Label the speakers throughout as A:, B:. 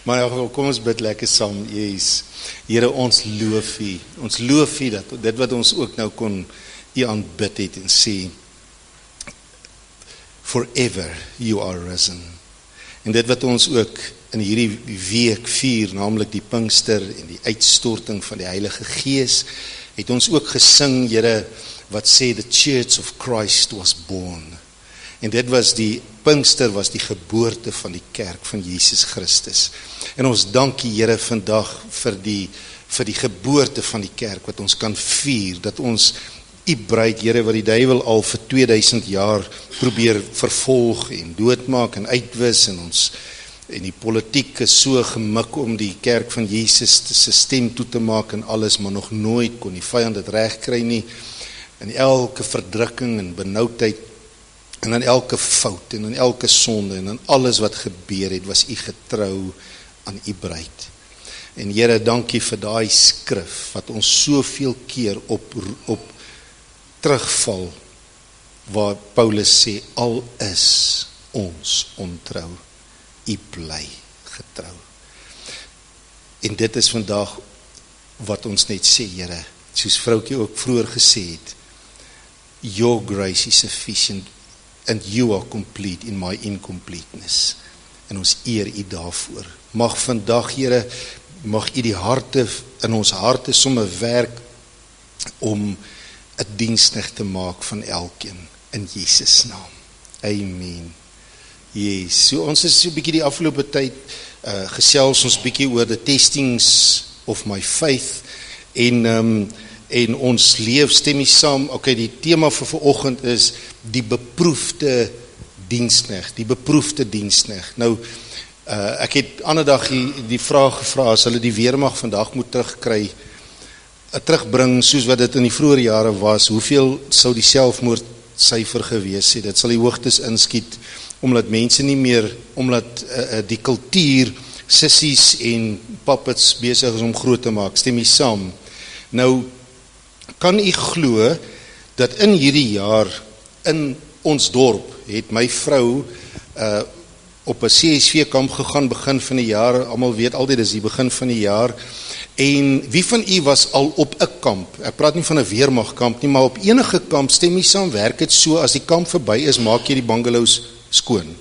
A: Maar in elk geval, kom ons bid lekker saam. Yes. Here, ons loof U. Ons loof U dat dit wat ons ook nou kon U aanbid het en sê, forever you are risen. En dit wat ons ook in hierdie week vier, naamlik die Pinkster en die uitstorting van die Heilige Gees, het ons ook gesing, Here, wat sê, the Church of Christ was born. En dit was die Pinkster, was die geboorte van die kerk van Jesus Christus. En ons dank U, Here, vandag vir die geboorte van die kerk, wat ons kan vier, dat ons U bruid, Here, wat die duiwel al vir 2000 jaar probeer vervolg en doodmaak en uitwis, en die politiek is so gemik om die kerk van Jesus se stem toe te maak en alles, maar nog nooit kon die vyand dit reg kry nie, in elke verdrukking en benoudheid, en in elke fout, en in elke sonde, en in alles wat gebeur het, was U getrou aan U bruid. En Here, dankie vir daai skrif, wat ons soveel keer op terugval, waar Paulus sê, al is ons ontrou, U bly getrou. En dit is vandag wat ons net sê, Here, soos vroukie ook vroeër gesê het, your grace is sufficient, and you are complete in my incompleteness. En ons eer U daarvoor. Mag vandag, Here, mag U die harte, in ons harte somme werk, om 'n diensknegt te maak van elkeen, in Jesus naam. Amen. Yes, so ons is so 'n bietjie die afgelope tyd, gesels ons bietjie oor the testings of my faith, en ons leef stem saam. Okay, die tema vir vanoggend is die beproefde diensknegt, die beproefde diensknegt. Nou, ek het ander dag die vraag gevra, as hulle die weermag vandag moet terugbring, soos wat dit in die vroeë jare was, hoeveel sou die selfmoordsyfer gewees het? Dit sal die hoogtes inskiet, omdat mense nie meer, omdat die kultuur, sissies en puppets besig is om groot te maak, stem jy saam? Nou, kan u glo, dat in hierdie jaar, in ons dorp, het my vrou, op 'n CSV-kamp gegaan, begin van die jaar, almal weet altyd, dis die begin van die jaar, en wie van u was al op 'n kamp, ek praat nie van 'n weermagkamp nie, maar op enige kamp, stem jy saam, werk het so, as die kamp verby is, maak jy die bungalows skoon.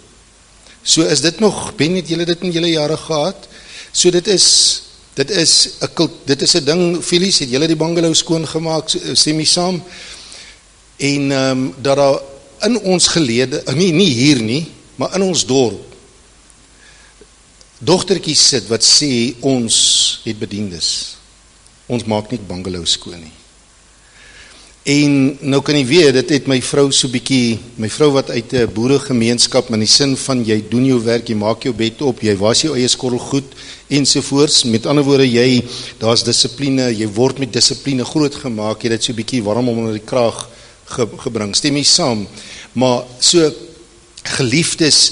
A: So is dit nog, ben het julle dit in julle jare gehad? So dit is 'n ding, Felies, het julle die bungalow skoon gemaak, stem jy saam? En dat daar in ons gelede, nie hier nie, maar in ons dorp, dogtertjies sit wat sê, ons het bediendes, ons maak nie bungalow skoon nie. En nou kan jy weet, dit het my vrou so bietjie, my vrou wat uit 'n boeregemeenskap, in die sin van, jy doen jou werk, jy maak jou bed op, jy was jou eie skorrel goed, ensovoorts, met ander woorde, daar's dissipline, jy word met dissipline groot gemaak, jy het so bietjie warm om onder die kraag gebring, stem jy saam? Maar so, geliefdes,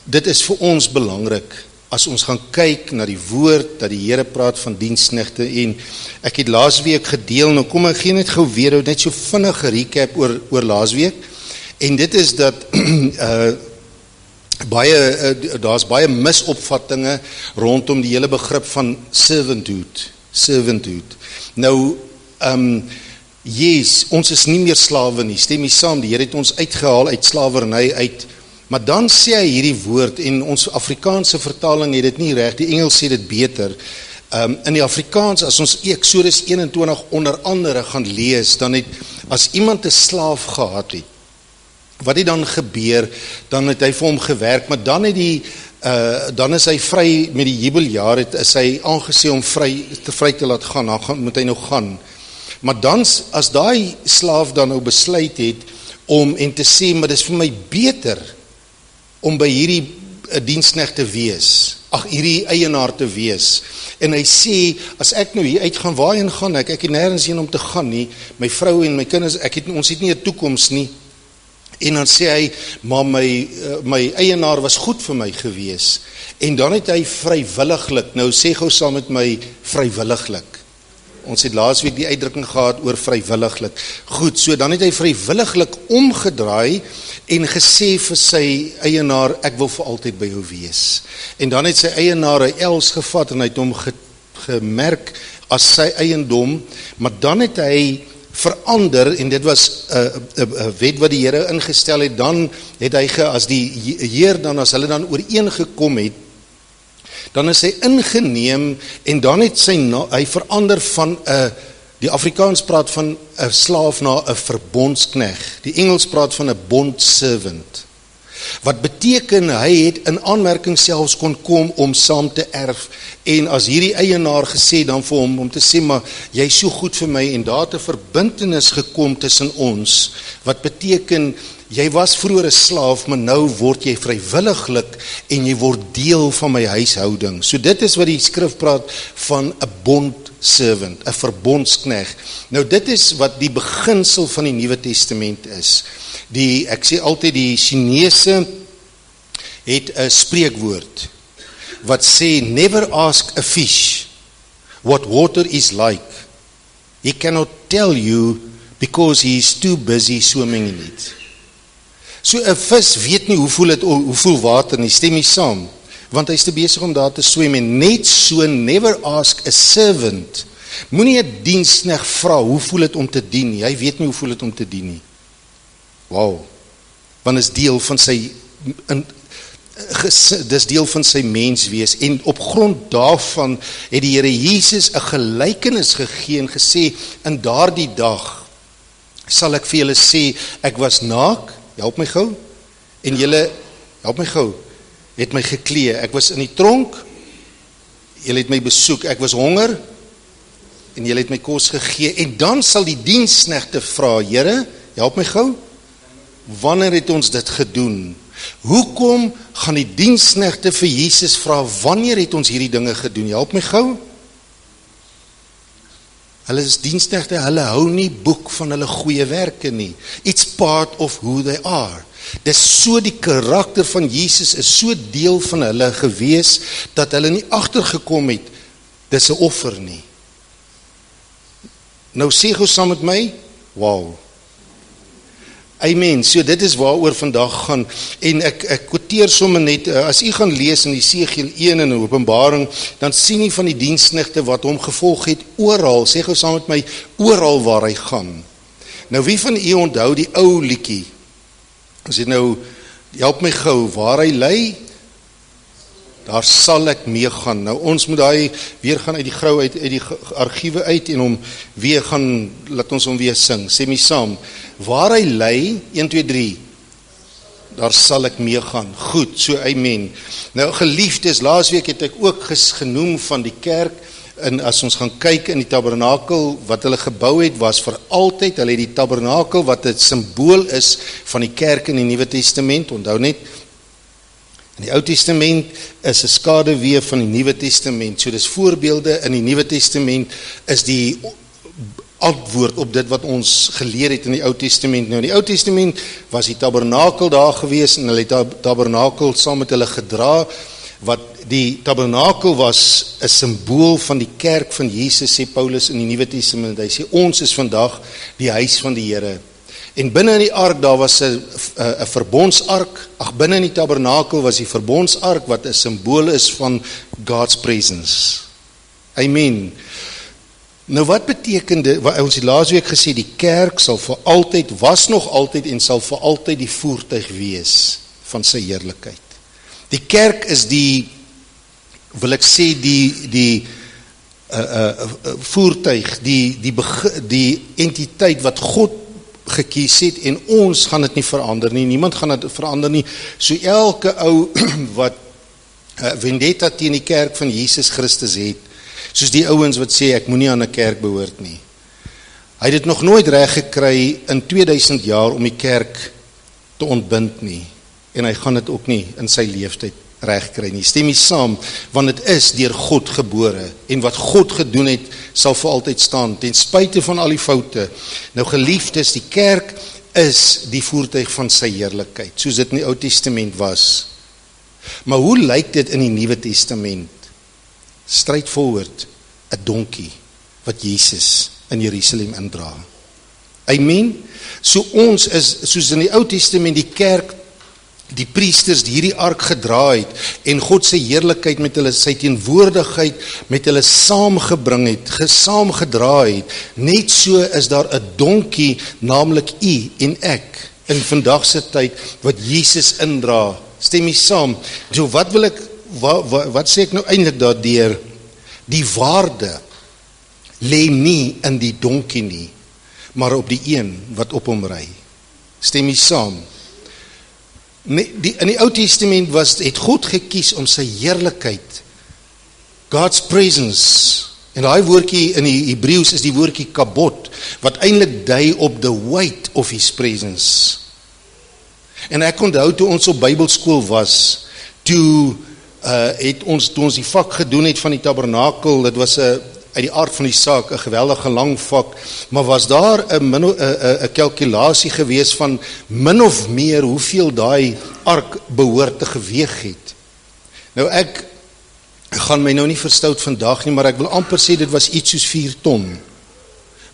A: dit is vir ons belangrik, as ons gaan kyk na die woord, dat die Here praat van diensknegte, en ek het laasweek gedeel, nou kom ek gee net gou weer, net so vinnig recap oor laasweek, en dit is dat, daar's baie misopvattinge, rondom die hele begrip van servanthood. Nou, yes, ons is nie meer slawe nie, stem jy saam, die Here het ons uitgehaal uit slawerny uit, maar dan sê hy hierdie woord, en ons Afrikaanse vertaling het dit nie reg, die Engels sê dit beter, in die Afrikaans, as ons Exodus 21 onder andere gaan lees, dan het, as iemand 'n slaaf gehad het, wat het dan gebeur, dan het hy vir hom gewerk, maar dan is hy vry met die jubeljaar, is hy aangesê om vry te laat gaan, dan moet hy nou gaan. Maar dan, as daai slaaf dan nou besluit het, om en te sê, maar dit is vir my beter, om by hierdie diensknegt te wees, hierdie eienaar te wees, en hy sê, as ek nou hier uitgaan, waarheen gaan ek het nêrens heen om te gaan nie, my vrou en my kinders, ons het nie 'n toekoms nie, en dan sê hy, maar my eienaar was goed vir my gewees, en dan het hy vrywilliglik, nou sê gou saam met my, vrywilliglik, Ons het laasweek die uitdrukking gehad oor vrywilliglik. Goed, so dan het hy vrywilliglik omgedraai en gesê vir sy eienaar, ek wil vir altyd by jou wees. En dan het sy eienaar 'n els gevat en hy het hom gemerk as sy eiendom, maar dan het hy verander, en dit was 'n wet wat die Here ingestel het, dan het hy, as die Heer dan, as hulle dan ooreengekom het, dan is hy ingeneem, en dan het hy verander van die Afrikaans praat van 'n slaaf na 'n verbondskneg. Die Engels praat van 'n bondservant. Wat beteken, hy het in aanmerking selfs kon kom om saam te erf, en as hierdie eienaar gesê dan vir hom, om te sê, maar jy is so goed vir my, en daar het 'n verbintenis gekom tussen ons, wat beteken, jy was vroeër 'n slaaf, maar nou word jy vrywilliglik, en jy word deel van my huishouding. So dit is wat die skrif praat van 'n bondservant, 'n verbondskneg. Nou dit is wat die beginsel van die Nuwe Testament is. Ek sê altyd, die Chinese het 'n spreekwoord wat sê, never ask a fish what water is like. He cannot tell you because he is too busy swimming in it. So 'n vis weet nie hoeveel water nie, stem nie saam, want hy is te besig om daar te swem. En net so, never ask a servant. Moenie 'n dienskneg vra hoe voel dit om te dien. Hy weet nie hoe voel dit om te dien nie. Wow, want is deel van sy dis deel van sy menswees, en op grond daarvan het die Here Jesus 'n gelykenis gegee en gesê, in daardie dag sal ek vir julle sê, ek was naak, help my gou, en julle, help my gou, het my geklee, ek was in die tronk, julle het my besoek, ek was honger, en julle het my kos gegee, en dan sal die diensknegte vra, Here, help my gou, wanneer het ons dit gedoen? Hoekom gaan die diensknegte vir Jesus vra, wanneer het ons hierdie dinge gedoen? Help my gou. Hulle is diensknegte, hulle hou nie boek van hulle goeie werke nie. It's part of who they are. Dis so, die karakter van Jesus is so deel van hulle gewees, dat hulle nie agtergekom het, dis 'n offer nie. Nou sê gou saam met my, wow. Amen, so dit is waaroor vandag gaan, en ek quoteer sommer net, as u gaan lees in Esegiel 1 en Openbaring, dan sien u van die diensknegte wat hom gevolg het oral, sê gou saam met my, oral waar hy gaan. Nou wie van u onthou die ou liedjie? As jy nou, help my gou, waar hy lê, daar sal ek meegaan. Nou ons moet daai weer gaan uit die argiewe uit, en hom weer gaan, laat ons hom weer sing, sê my saam, waar hy lê, 1, 2, 3, daar sal ek meegaan. Goed, so amen. Nou geliefdes, laasweek het ek ook genoem van die kerk, en as ons gaan kyk in die tabernakel, wat hulle gebou het, was vir altyd, hulle het die tabernakel, wat 'n simbool is van die kerk in die Nuwe Testament, onthou net, in die Ou Testament is 'n skaduwee van die Nuwe Testament, so dis voorbeelde in die Nuwe Testament, is die antwoord op dit wat ons geleer het in die Ou Testament. Nou in die Ou Testament was die tabernakel daar gewees, en hulle het die tabernakel saam met hulle gedra, wat die tabernakel was 'n simbool van die kerk van Jesus, sê Paulus in die Nuwe Testament. Hy sê, ons is vandag die huis van die Here. En binne in die ark, daar was 'n verbondsark, binne in die tabernakel was die verbondsark, wat 'n simbool is van God's presence. Amen. Nou wat beteken dit, wat ons die laasweek gesê, die kerk sal vir altyd, was nog altyd, en sal vir altyd die voertuig wees van sy heerlikheid. Die kerk is wil ek sê, die voertuig, die entiteit wat God gekies het, en ons gaan dit nie verander nie, niemand gaan dit verander nie. So elke ou wat vendetta teen die kerk van Jesus Christus het, soos die ouens wat sê, ek moet nie aan 'n kerk behoort nie. Hy het dit nog nooit reg gekry in 2000 jaar om die kerk te ontbind nie, en hy gaan dit ook nie in sy leeftyd reg kry nie. Stem nie saam, want dit is deur God gebore, en wat God gedoen het, sal vir altyd staan, ten spyte van al die foute. Nou geliefdes, die kerk is die voertuig van sy heerlikheid, soos dit in die Ou Testament was. Maar hoe lyk dit in die Nuwe Testament? Straightforward, 'n donkie. wat Jesus in Jerusalem indra. Amen. So ons is, soos in die Ou Testament die kerk, die priesters die hierdie ark gedra het, en God se heerlikheid met hulle, sy teenwoordigheid met hulle saamgebring het, saamgedra het, net so is daar 'n donkie, naamlik u en ek, in vandag se tyd, wat Jesus indra. Stem jy saam? So wat wil ek, wat sê ek nou eintlik daardeur? Die waarde lê nie in die donkie nie, maar op die een wat op hom ry. Stem jy saam? In die Ou Testament het God gekies om sy heerlikheid, God's presence, en daai woordjie in die Hebreëus is die woordjie kabod, wat eintlik dui op the weight of his presence. En ek onthou toe ons op Bybelskool was, toe ons die vak gedoen het van die tabernakel, dit was uit die aard van die saak 'n geweldige lang vak, maar was daar 'n kalkulasie gewees van min of meer hoeveel daai ark behoort te geweeg het. Nou ek gaan my nou nie verstout vandag nie, maar ek wil amper sê dit was iets soos 4 ton.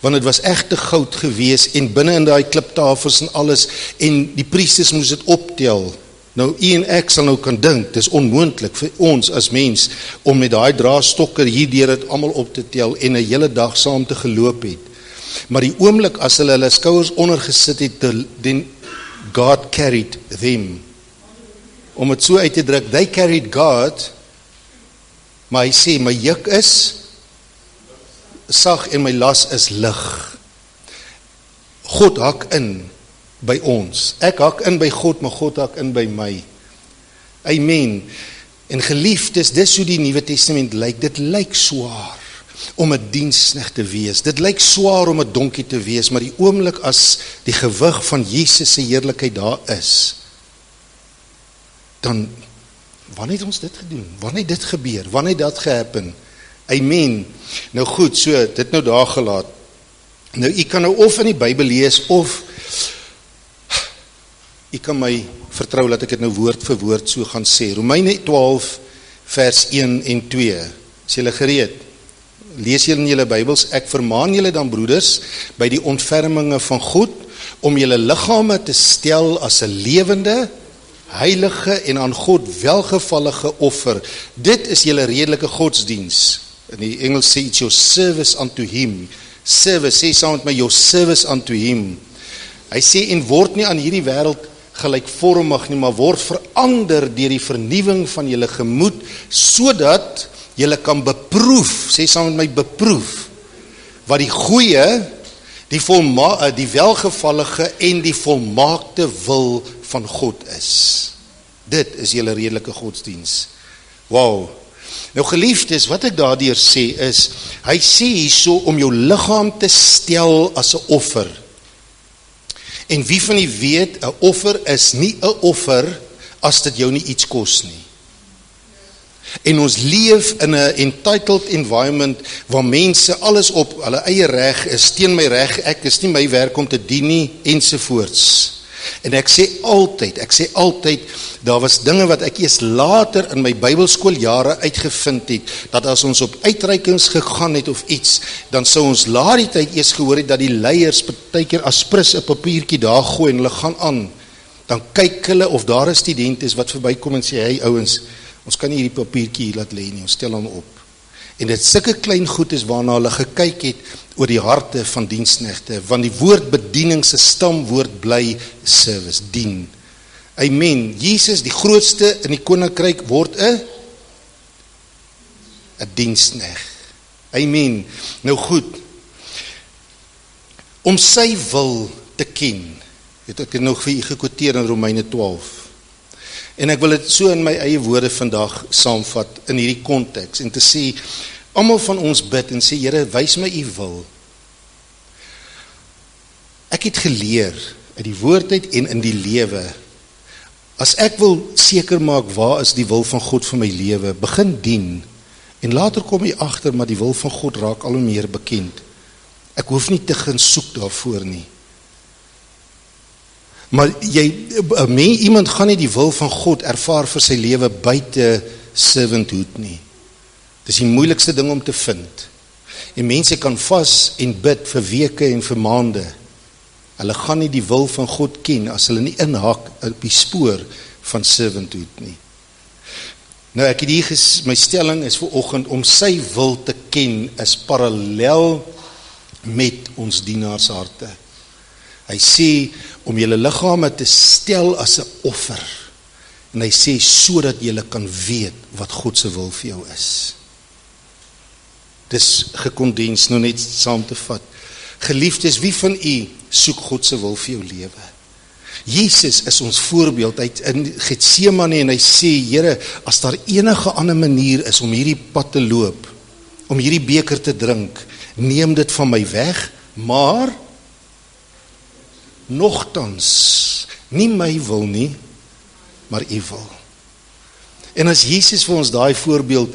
A: Want dit was egte goud gewees, en binne in daai kliptafels en alles, en die priesters moes dit optel. Nou, u en ek sal nou kan dink, dis onmoontlik vir ons as mens, om met daai draagstokker hierdeur dit almal op te tel, en 'n hele dag saam te geloop het. Maar die oomblik as hulle skouers onder gesit het, then God carried them. Om het so uit te druk, they carried God, maar hy sê, my juk is sag en my las is lig. God hak in by ons. Ek hak in by God, maar God hak in by my. Amen. En geliefdes, dis hoe die Nuwe Testament lyk. Dit lyk swaar om 'n diensknegt te wees. Dit lyk swaar om 'n donkie te wees, maar die oomblik as die gewig van Jesus se heerlikheid daar is, dan, wanneer het ons dit gedoen? Wanneer het dit gebeur? Wanneer het dat gehappen? Amen. Nou goed, so, dit nou daar gelaat. Nou, u kan nou of in die Bybel lees, of u kan my vertrou dat ek dit nou woord vir woord so gaan sê. Romeine 12 vers 1 en 2. Is julle gereed? Lees julle in julle Bybels. Ek vermaan julle dan, broeders, by die ontferminge van God, om julle liggame te stel as 'n lewende, heilige en aan God welgevallige offer. Dit is julle redelike godsdiens. In die Engels sê it's your service unto him. Service, sê saam met my, your service unto him. Hy sê, en word nie aan hierdie wêreld gelykvormig nie, maar word verander deur die vernuwing van julle gemoed, sodat julle kan beproef, sê saam met my, beproef, wat die goeie, die welgevallige en die volmaakte wil van God is. Dit is julle redelike godsdiens. Wow. Nou geliefdes, wat ek daardeur sê is, hy sê hierso om jou liggaam te stel as 'n offer. En wie van die weet, 'n offer is nie 'n offer as dit jou nie iets kos nie. En ons leef in 'n entitled environment waar mense alles op hulle eie reg is, teen my reg, ek is nie my werk om te dien nie, ensovoorts. En ek sê altyd, daar was dinge wat ek eers later in my Bybelskooljare uitgevind het, dat as ons op uitreikings gegaan het of iets, dan sou ons laat die tyd eers gehoor het, dat die leiers partykeer as prins 'n papiertjie daar gooi, en hulle gaan aan, dan kyk hulle of daar 'n student is wat verbykom en sê, hey ouens, ons kan nie hierdie papiertjie hier laat lê nie, ons stel hom op. En dit sulke klein goed is waarna hulle gekyk het oor die harte van diensknegte, want die woord bediening se stamwoord bly service, dien. Amen. Jesus, die grootste in die koninkryk, word 'n diensknegt. Amen. Nou goed. Om sy wil te ken, het ek nog vir u gekwoteer in Romeine 12. En ek wil dit so in my eie woorde vandag saamvat in hierdie konteks en te sê, almal van ons bid en sê, Here, wys my u wil. Ek het geleer uit die woord uit en in die lewe, as ek wil seker maak waar is die wil van God vir my lewe, begin dien, en later kom jy agter, maar die wil van God raak al hoe meer bekend. Ek hoef nie te gaan soek daarvoor nie. Maar iemand gaan nie die wil van God ervaar vir sy lewe buite servanthood nie. Dis die moeilikste ding om te vind. En mense kan vas en bid vir weke en vir maande. Hulle gaan nie die wil van God ken as hulle nie inhak op die spoor van servanthood nie. Nou ek het hier my stelling is vanoggend om sy wil te ken is parallel met ons dienaarsharte. Hy sê om julle liggame te stel as 'n offer. En hy sê sodat julle kan weet wat God se wil vir jou is. Dis gekondens nou net saam te vat. Geliefdes, wie van u soek God se wil vir jou lewe? Jesus is ons voorbeeld uit in Getsemane en hy sê, Here, as daar enige ander manier is om hierdie pad te loop, om hierdie beker te drink, neem dit van my weg, maar nogtans, nie my wil nie, maar u wil. En as Jesus vir ons daai voorbeeld,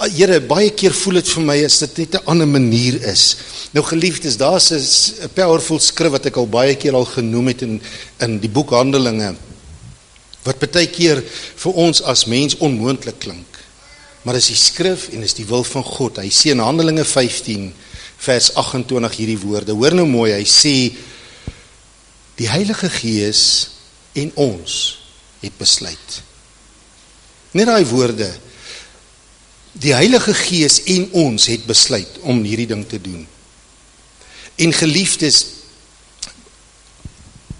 A: Here, baie keer voel dit vir my as dit net 'n ander manier is. Nou geliefdes, daar's 'n powerful skrif wat ek al baie keer al genoem het in die boek Handelinge, wat baie keer vir ons as mens onmoontlik klink. Maar is die skrif en is die wil van God. Hy sê in Handelinge 15 vers 28 hierdie woorde. Hoor nou mooi, hy sê die Heilige Gees en ons het besluit. Net daai woorde. Die Heilige Gees en ons het besluit om hierdie ding te doen. En geliefdes,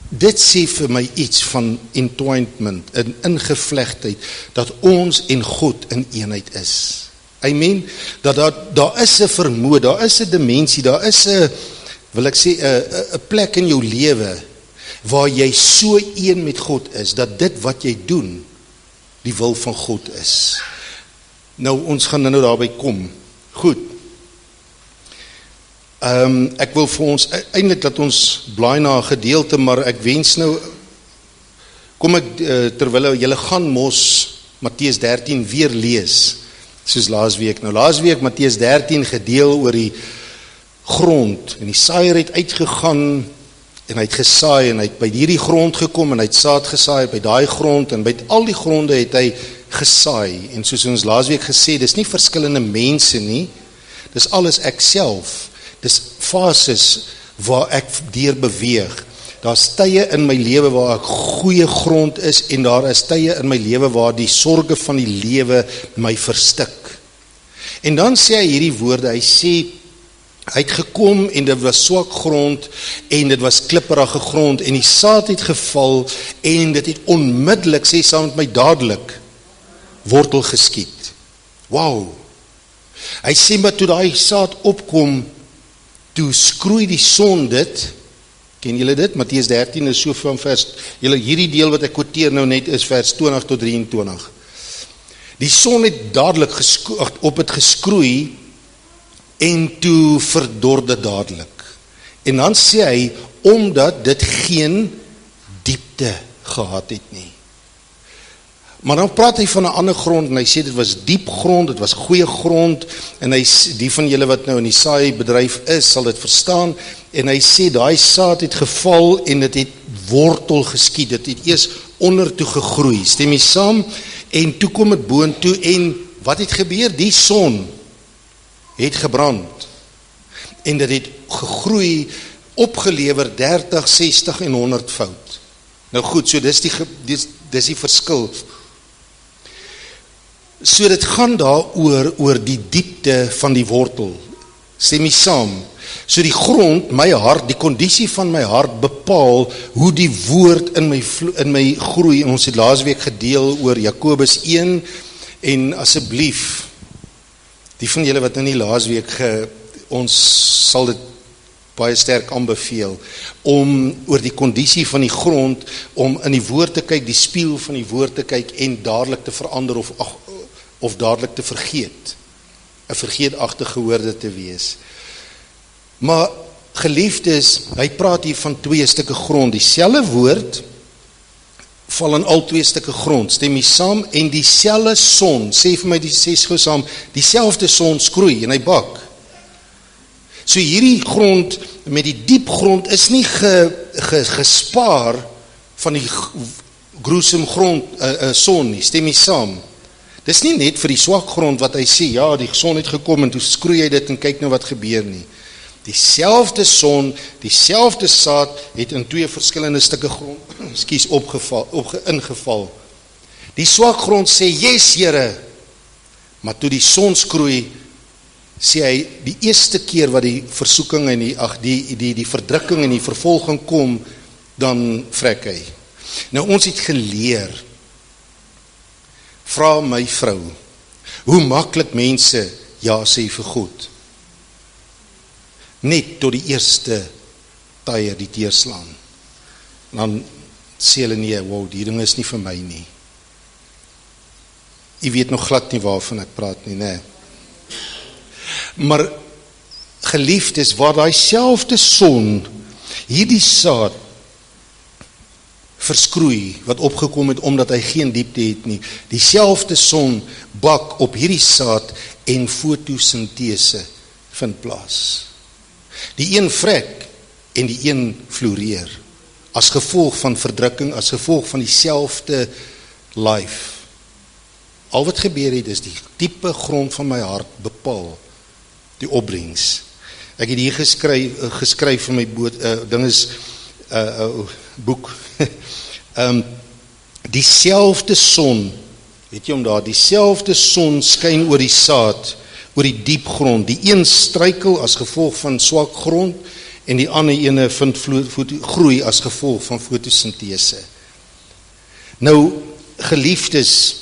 A: dit sê vir my iets van entwinement, 'n ingevlegtheid, dat ons en God in eenheid is. Amen. Dat daar is 'n vermoë, daar is 'n dimensie, daar is 'n, wil ek sê, 'n plek in jou lewe waar jy so een met God is, dat dit wat jy doen, die wil van God is. Nou, ons gaan nou daarby kom. Goed. Ek wil vir ons, eintlik dat ons blaai na 'n gedeelte, maar ek wens nou, kom ek, terwyl julle gaan mos Matteus 13 weer lees, soos laasweek. Nou, laasweek Matteus 13 gedeel oor die grond, en die saaier het uitgegaan, en hy het gesaai, en hy het by hierdie grond gekom, en hy het saad gesaai by daai grond, en by al die gronde het hy gesaai, en soos ons laasweek gesê, dis nie verskillende mense nie, dis alles ek self, dis fases waar ek deur beweeg. Daar's tye in my lewe waar ek goeie grond is, en daar is tye in my lewe waar die sorge van die lewe my verstik. En dan sê hy hierdie woorde, hy sê, hy het gekom en dit was swak grond en dit was klipperige grond en die saad het geval en dit het onmiddellik, sê saam met my dadelik, wortel geskiet. Wow! Hy sê maar toe daai saad opkom, toe skroei die son dit, ken julle dit? Matteus 13 is so van vers, hierdie deel wat ek quoteer nou net is vers 20 tot 23. Die son het dadelik op het geskroei en toe verdorde dadelik. En dan sê hy, omdat dit geen diepte gehad het nie. Maar dan praat hy van 'n ander grond, en hy sê dit was diep grond, dit was goeie grond, en hy, die van julle wat nou in die saai bedryf is, sal dit verstaan, en hy sê, daai saad het geval, en dit het wortel geskiet, dit het eers onder toe gegroei, stem jy saam, en toe kom het boontoe, en wat het gebeur? Die son het gebrand, en dit het gegroei, opgelewer 30, 60 en 100 fout. Nou goed, so dis die verskil. So dit gaan daar oor die diepte van die wortel. Stem jy saam? So die grond, my hart, die kondisie van my hart bepaal hoe die woord in my groei. En ons het laasweek gedeel oor Jakobus 1 en asseblief, die van julle wat nou nie laasweek ons sal dit baie sterk aanbeveel, om oor die kondisie van die grond, om in die woord te kyk, die spieël van die woord te kyk en dadelik te verander of dadelik te vergeet, 'n vergeetagtige woorde te wees. Maar geliefdes, hy praat hier van 2 stukke grond, dieselfde woord val in al 2 stukke grond, stem jy saam, en dieselfde son, sê vir my die 6 gou saam, dieselfde son skroei en hy bak. So hierdie grond met die diep grond is nie gespaar van die gruesome grond son nie, stem jy saam. Dis nie net vir die swak grond wat hy sê, ja, die son het gekom en toe skroei hy dit en kyk nou wat gebeur nie. Dieselfde son, dieselfde saad het in 2 verskillende stukke grond, ingeval. Die swak grond sê, yes, Here, maar toe die son skroei, sê hy, die eerste keer wat die versoeking en die verdrukking en die vervolging kom, dan vrek hy. Nou ons het geleer, vra my vrou, hoe maklik mense ja sê vir God. Net tot die eerste tye die teerslaan. Dan sê hulle nee, wow, die ding is nie vir my nie. Jy weet nog glad nie waarvan ek praat nie, nee. Maar geliefdes, waar daai selfde son, hierdie saad verskroei, wat opgekom het omdat hy geen diepte het nie, dieselfde son bak op hierdie saad en fotosintese vind plaas. Die een vrek en die een floreer, as gevolg van verdrukking, as gevolg van dieselfde life. Al wat gebeur het, is die diepe grond van my hart bepaal die opbrengs. Ek het hier geskryf vir my boek, dieselfde son, weet jy om daar, dieselfde son skyn oor die saad, oor die diep grond, die een struikel as gevolg van swak grond, en die ander ene vind groei as gevolg van fotosintese. Nou, geliefdes,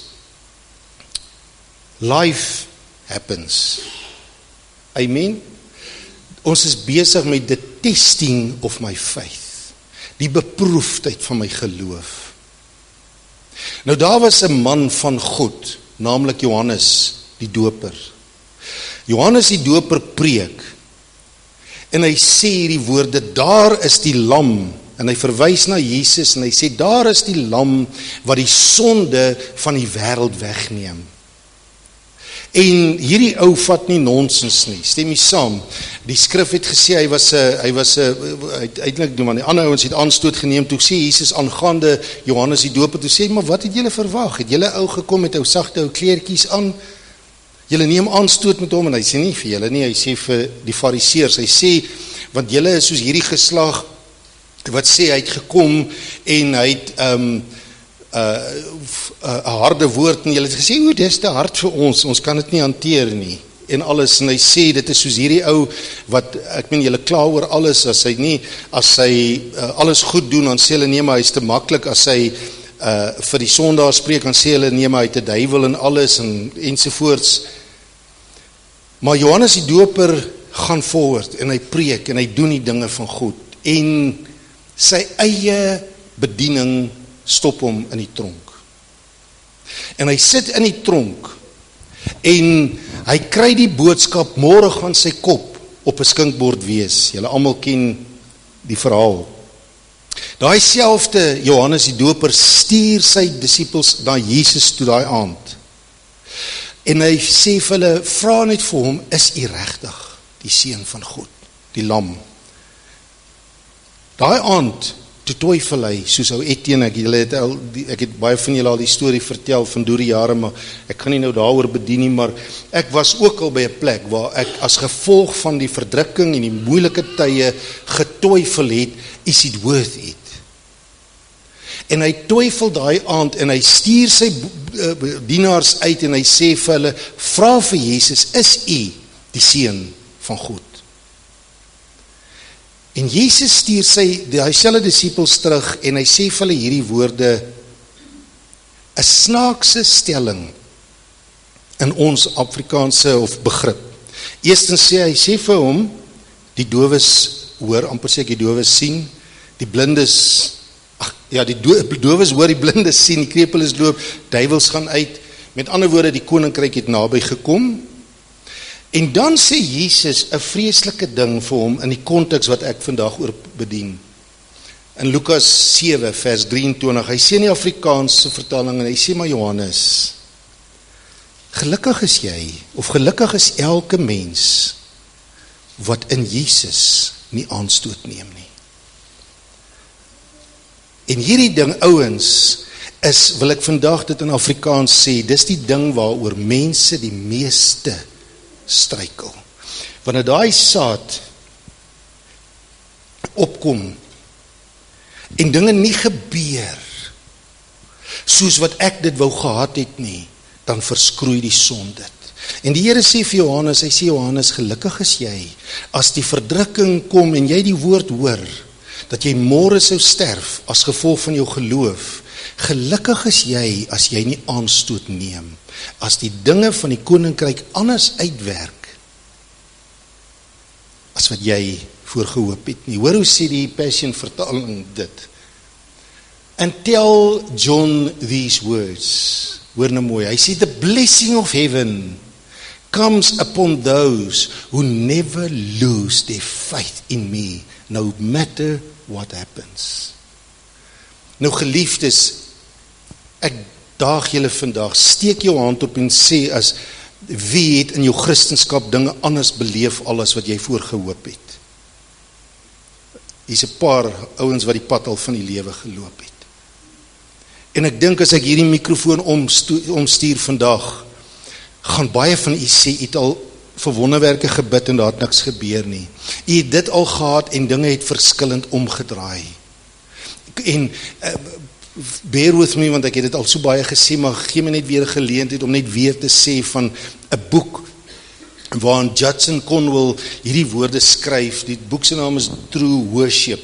A: life happens. Amen. Ons is besig met the testing of my faith, die beproefdheid van my geloof. Nou daar was 'n man van God, naamlik Johannes die Doper. Johannes die Doper preek, en hy sê hierdie woorde, daar is die lam, en hy verwys na Jesus, en hy sê, daar is die lam, wat die sonde van die wêreld wegneem. En hierdie ou vat nie nonsens nie, stem jy saam? Die skrif het gesê, hy was uiteindelik, want die ander ouens het aanstoot geneem, toe sê Jesus aangaande Johannes die Doper, toe sê, maar wat het julle verwag? Het julle ou gekom met ou sagte ou kleertjies aan? Julle neem aanstoot met hom, en hy sê nie vir julle nie, hy sê vir die fariseërs, hy sê, want julle is soos hierdie geslag, wat sê, hy het gekom, en hy het, 'n harde woord, en julle het gesê, o, dis te hard vir ons kan dit nie hanteer nie, en alles, en hy sê, dit is soos hierdie ou, wat, ek meen, julle kla oor alles, as hy alles goed doen, dan sê hulle, nee, maar hy is te maklik, as hy vir die sondaar spreek, dan sê hulle, nee, maar hy het 'n duiwel en alles, ensovoorts. Maar Johannes die Doper gaan voort, en hy preek, en hy doen die dinge van God, en sy eie bediening stop hom in die tronk. En hy sit in die tronk, en hy kry die boodskap, môre gaan sy kop op 'n skinkbord wees. Julle almal ken die verhaal. Daai selfde Johannes die Doper stuur sy disippels na Jesus toe daai aand. En hy sê vir hulle, vra net vir hom, is u regtig die seun van God, die lam? Daai aand, toe twyfel hy, soos ou Etienne, ek het baie van julle al die storie vertel van deur die jare, maar ek kan nie nou daaroor bedien nie, maar ek was ook al by 'n plek waar ek as gevolg van die verdrukking en die moeilike tye getwyfel het, is it worth it? En hy twyfel daai aand, en hy stuur sy dienaars uit, en hy sê vir hulle, vra vir Jesus, is u die seun van God? En Jesus stuur hy selfe disippels terug, en hy sê vir hulle hierdie woorde, 'n snaakse stelling in ons Afrikaanse of begrip. Eerstens hy sê vir hom, die dowes hoor, amper sê ek die dowes sien, die blindes, die dowes hoor, die blindes sien, die krepeles loop, duiwels gaan uit, met ander woorde, die koninkryk het naby gekom. En dan sê Jesus 'n vreeslike ding vir hom in die konteks wat ek vandag oor bedien. In Lukas 7 vers 23, hy sê in die Afrikaanse vertaling, en hy sê, maar Johannes, gelukkig is jy, of gelukkig is elke mens, wat in Jesus nie aanstoot neem nie. En hierdie ding, ouens, wil ek vandag dit in Afrikaans sê, dis die ding waaroor mense die meeste struikel. Wanneer daai saad opkom, en dinge nie gebeur, soos wat ek dit wou gehad het nie, dan verskroei die son dit. En die Here sê vir Johannes, hy sê Johannes, gelukkig is jy, as die verdrukking kom en jy die woord hoor, dat jy môre sou sterf, as gevolg van jou geloof, gelukkig is jy, as jy nie aanstoot neem, as die dinge van die koninkryk anders uitwerk, as wat jy voorgehoop het nie. Hoor hoe sê die Passion vertaling dit? And tell John these words. Hoor nou mooi, hy sê, the blessing of heaven comes upon those who never lose their faith in me, no matter what happens. Nou geliefdes, ek daag julle vandag, steek jou hand op en sê, as wie het in jou Christenskap dinge anders beleef al as wat jy voorgehoop het? Hier's 'n paar ouens wat die pad al van die lewe geloop het. En ek dink as ek hierdie mikrofoon omstuur vandag, gaan baie van u sê, u het al vir wonderwerke gebid en daar het niks gebeur nie. U het dit al gehad en dinge het verskillend omgedraai. En bear with me, want ek het dit al so baie gesê, maar gee my net weer 'n geleentheid om net weer te sê van 'n boek waarin Judson Conwell hierdie woorde skryf. Die boek se naam is True Worship.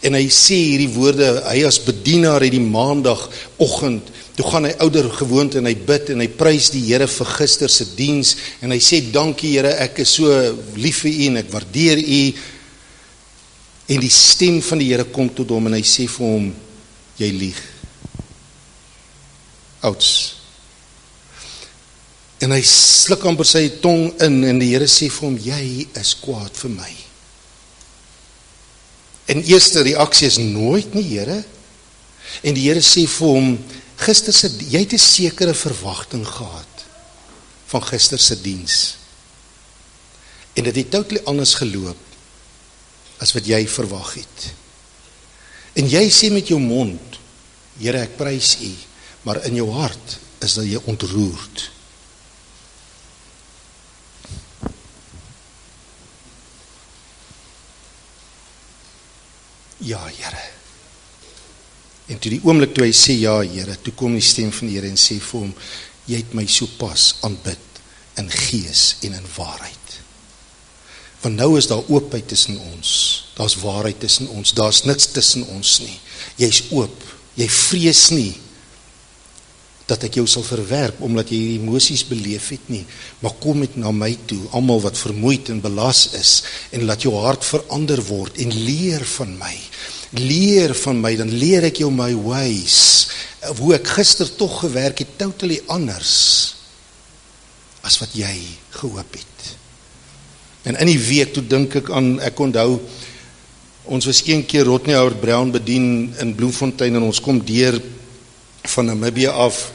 A: En hy sê hierdie woorde, hy as bedienaar het die maandagoggend, toe gaan hy ouer gewoonte en hy bid en hy prys die Here vir gister se diens en hy sê, dankie Here, ek is so lief vir u en ek waardeer u. En die stem van die Here kom tot hom en hy sê vir hom, jy lieg. Outs. En hy sluk amper sy tong in en die Here sê vir hom, jy is kwaad vir my. En eerste reaksie is nooit nie, Here. En die Here sê vir hom, gister se, jy het 'n sekere verwagting gehad van gister se diens. En dit het totally anders geloop as wat jy verwag het. En jy sê met jou mond, Here, ek prys u, maar in jou hart is dat jy ontroerd. Ja, Here. En toe die oomblik toe hy sê, ja, Here, toe kom die stem van die Here en sê vir hom, jy het my so pas aanbid in gees en in waarheid. Want nou is daar oopheid tussen ons, daar's waarheid tussen ons, daar's niks tussen ons nie. Jy's oop, jy vrees nie dat ek jou sal verwerp, omdat jy die emosies beleef het nie, maar kom met na my toe, almal wat vermoeid en belas is, en laat jou hart verander word, en leer van my, dan leer ek jou my ways, hoe ek gister toch gewerk het, totally anders, as wat jy gehoop het. En in die week, toe dink ek aan, ek onthou, ons was een keer Rodney Howard Brown bedien in Bloemfontein, en ons kom deur van Namibië af,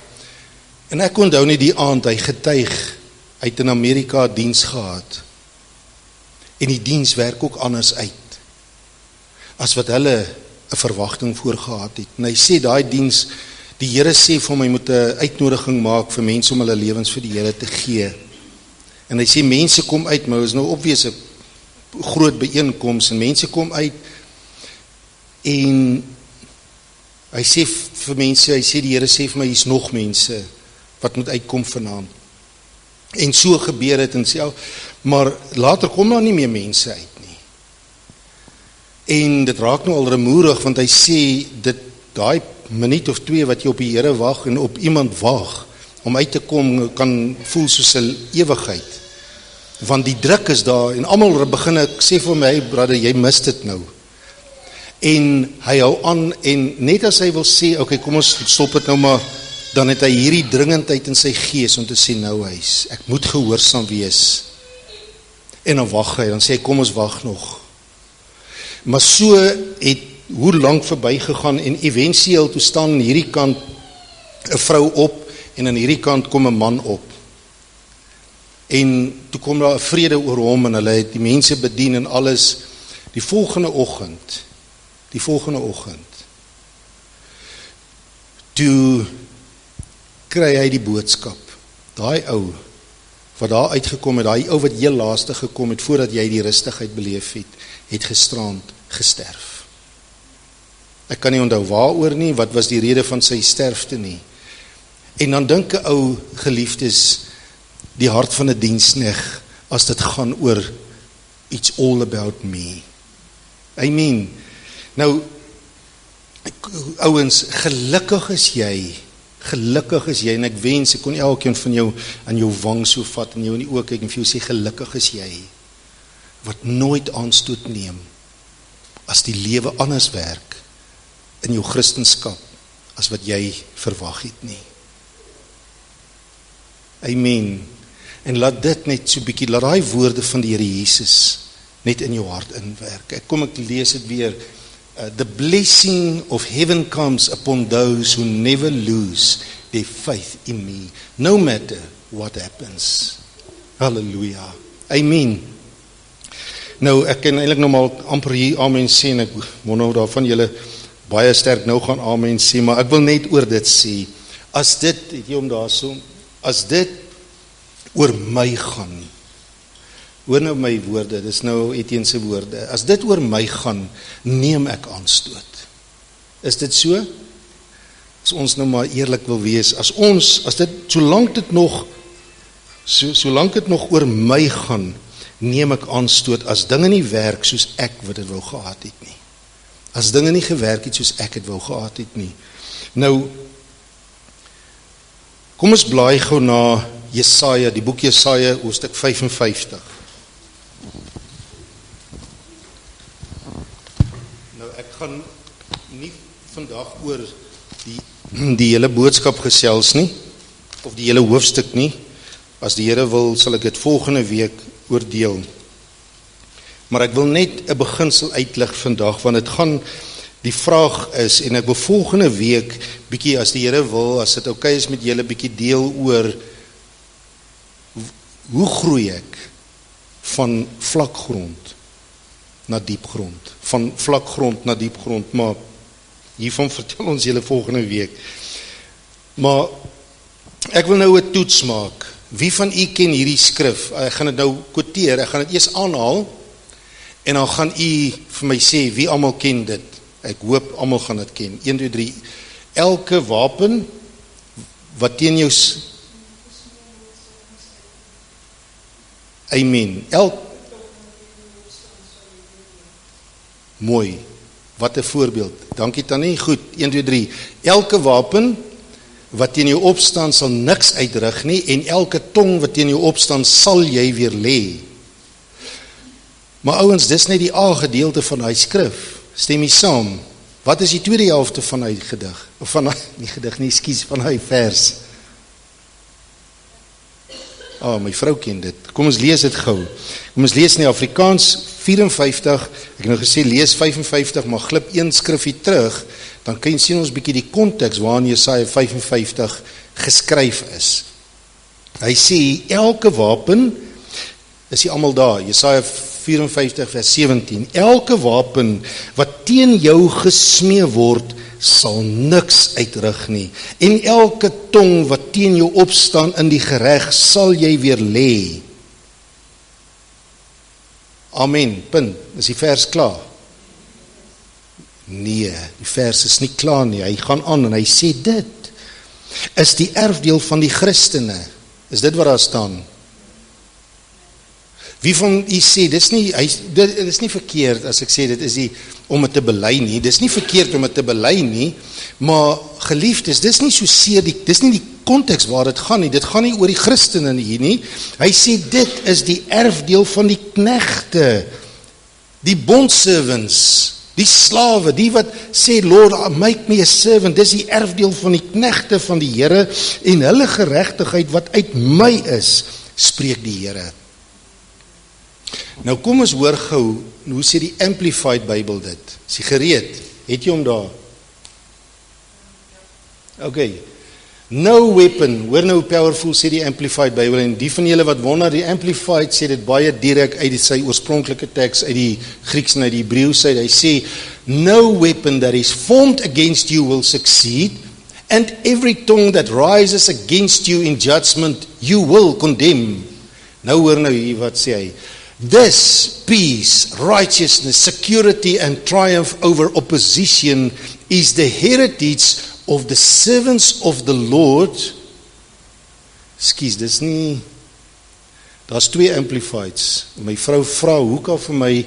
A: en ek onthou nie die aand, hy getuig, hy het in Amerika diens gehad, en die diens werk ook anders uit, as wat hulle 'n verwagting voorgehad het, en hy sê, daai diens, die Here sê vir hom, hy moet 'n uitnodiging maak vir mense om hulle lewens vir die Here te gee, en hy sê, mense kom uit, maar is nou obvious 'n groot byeenkoms, en mense kom uit, en hy sê vir mense, hy sê, die Here sê vir my, hier's nog mense, wat moet uitkom vanaand, en so gebeur het, en sê, maar later kom daar nie meer mense uit nie, en dit raak nou al rumoerig, want hy sê, daai minuut of 2 wat jy op die Here wag, en op iemand wag, om uit te kom, kan voel soos 'n ewigheid, want die druk is daar, en almal begin ek sê vir my, brother, jy mis dit nou, en hy hou aan, en net as hy wil sê, okay, kom ons stop het nou maar, dan het hy hierdie dringendheid in sy gees, om te sê, nou huis, ek moet gehoorsaam wees, en dan wag hy, dan sê hy, kom ons wag nog, maar so het, hoe lang verby gegaan, en eventueel toe staan aan hierdie kant, 'n vrou op, en aan hierdie kant kom 'n man op, en toe kom daar 'n vrede oor hom, en hulle het die mense bedien, en alles, die volgende oggend, toe kry hy die boodskap. Daai ou, wat daar uitgekom het, daai ou wat heel laaste gekom het, voordat jy die rustigheid beleef het gisterand gesterf. Ek kan nie onthou waaroor nie, wat was die rede van sy sterfte nie. En dan dink 'n ou, geliefdes, die hart van 'n diensknegt, as dit gaan oor it's all about me. I mean, nou, ouens, gelukkig is jy, en ek wens, ek kon elkeen van jou aan jou wang so vat, en jou in die oë kyk, en vir jou sê, gelukkig is jy, wat nooit aanstoot neem, as die lewe anders werk, in jou Christenskap, as wat jy verwag het nie. Amen. En laat dit net so bietjie, laat daai woorde van die Here Jesus net in jou hart inwerk. Ek lees dit weer. The blessing of heaven comes upon those who never lose their faith in me, no matter what happens. Halleluja. Amen. Nou, ek kan eintlik nog maar amper hier amen sê, en ek moet nou daarvan julle baie sterk nou gaan amen sê, maar ek wil net oor dit sê, as dit, het jy om daar so, as dit oor my gaan, hoor nou my woorde, dis nou Etienne se woorde, as dit oor my gaan, neem ek aanstoot. Is dit so? As ons nou maar eerlik wil wees, as dit, solank dit nog oor my gaan, neem ek aanstoot, as dinge nie werk soos ek wat dit wou gehad het nie. As dinge nie gewerk het soos ek het wou gehad het nie. Nou, kom ons blaai gou na Jesaja, die boek Jesaja, hoofstuk 55. Nou, ek gaan nie vandag oor die hele boodskap gesels nie, of die hele hoofstuk nie. As die Here wil, sal ek dit volgende week oordeel. Maar ek wil net 'n beginsel uitlig vandag, want dit gaan, die vraag is, en ek wil volgende week bietjie, as die Here wil, as dit okay is met julle, bietjie deel oor hoe groei ek van vlakgrond na diepgrond, van vlakgrond na diepgrond, maar hiervan vertel ons julle volgende week. Maar ek wil nou 'n toets maak. Wie van u ken hierdie skrif? Ek gaan dit nou quoteer, ek gaan dit eers aanhaal, en dan gaan u vir my sê, wie almal ken dit? Ek hoop almal gaan dit ken. 1, 2, 3. Elke wapen wat teen jou Amen. Mooi. Wat 'n voorbeeld. Dankie Tannie. Goed. 1, 2, 3. Elke wapen wat teen jou opstaan sal niks uitrig nie, en elke tong wat teen jou opstaan sal jy weer lê. Maar ouens, dis net die A gedeelte van hy skrif. Stem jy saam? Wat is die tweede helfte van hy gedig? Of van nie gedig nie, ekskuus, van hy vers. My vrou ken dit. Kom ons lees dit gou. Kom ons lees in die Afrikaans 54. Ek het nou gesê lees 55, maar glip een skrifgie terug, dan kan jy sien ons bietjie die konteks waarin Jesaja 55 geskryf is. Hy sê elke wapen, is hy almal daar, Jesaja 54 vers 17. Elke wapen wat teen jou gesmee word, sal niks uitrig nie. En elke tong wat teen jou opstaan in die gereg, sal jy weer lê. Amen. Punt. Is die vers klaar? Nee, die vers is nie klaar nie. Hy gaan aan en hy sê dit is die erfdeel van die Christene. Is dit wat daar staan? Wie van u sê, dit is nie verkeerd as ek sê, dit is die om het te bely nie, dit is nie verkeerd om het te bely nie, maar geliefdes, dit is nie so seer, dit is nie die konteks waar dit gaan nie, dit gaan nie oor die Christene hier nie, hy sê dit is die erfdeel van die knegte, die bondservants, die slawe, die wat sê, Lord, make me a servant, dis die erfdeel van die knegte van die Here, en hulle geregtigheid wat uit my is, spreek die Here. Nou kom ons hoor gou, hoe sê die Amplified Bible dit? Is jy gereed? Het jy hom daar? Okay. No weapon, hoor nou powerful sê die Amplified Bible, en die van julle wat wonder, die Amplified sê dit baie direk uit sy oorspronklike teks, uit die Grieks en uit die Hebreëus uit, hy sê, no weapon that is formed against you will succeed, And every tongue that rises against you in judgment, you will condemn. Nou hoor nou hier wat sê hy. This peace, righteousness, security and triumph over opposition is the heritage of the servants of the Lord. Skus, dis nie, daar's 2 amplifieds. My vrou vra, hoe kan vir my,